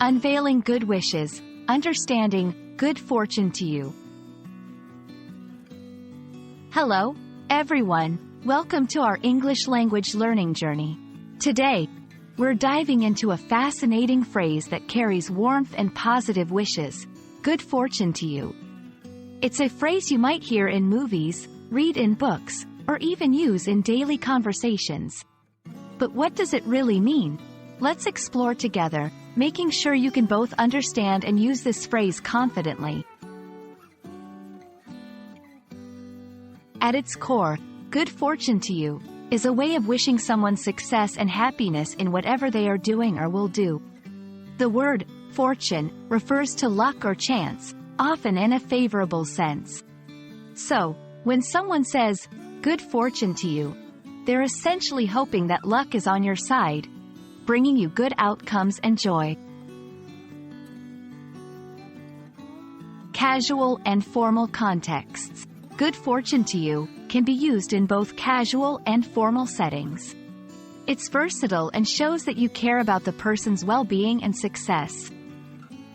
Unveiling Good Wishes, Understanding Good Fortune to You. Hello, everyone. Welcome to our English language learning journey. Today, we're diving into a fascinating phrase that carries warmth and positive wishes. Good fortune to you. It's a phrase you might hear in movies, read in books, or even use in daily conversations. But what does it really mean? Let's explore together, making sure you can both understand and use this phrase confidently. At its core, good fortune to you is a way of wishing someone success and happiness in whatever they are doing or will do. The word fortune refers to luck or chance, often in a favorable sense. So, when someone says, good fortune to you, they're essentially hoping that luck is on your side, bringing you good outcomes and joy. Casual and formal contexts. Good fortune to you can be used in both casual and formal settings. It's versatile and shows that you care about the person's well-being and success.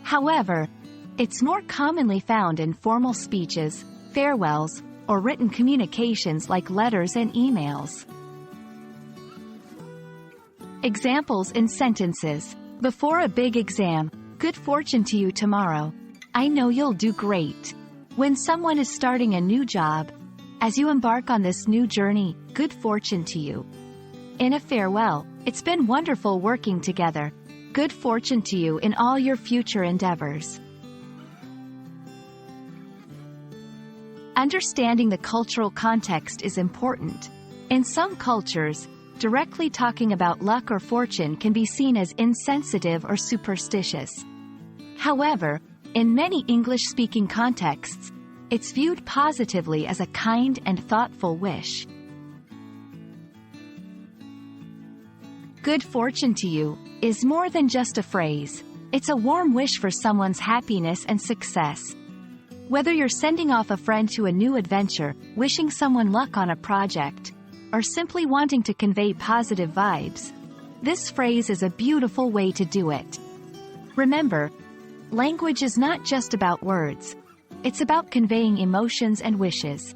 However, it's more commonly found in formal speeches, farewells, or written communications like letters and emails. Examples in sentences. Before a big exam, good fortune to you tomorrow. I know you'll do great. When someone is starting a new job, as you embark on this new journey, good fortune to you. In a farewell, it's been wonderful working together. Good fortune to you in all your future endeavors. Understanding the cultural context is important. In some cultures, directly talking about luck or fortune can be seen as insensitive or superstitious. However, in many English-speaking contexts, it's viewed positively as a kind and thoughtful wish. Good fortune to you is more than just a phrase. It's a warm wish for someone's happiness and success. Whether you're sending off a friend to a new adventure, wishing someone luck on a project, or simply wanting to convey positive vibes, this phrase is a beautiful way to do it. Remember, language is not just about words. It's about conveying emotions and wishes.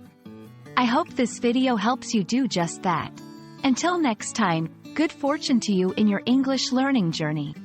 I hope this video helps you do just that. Until next time, good fortune to you in your English learning journey.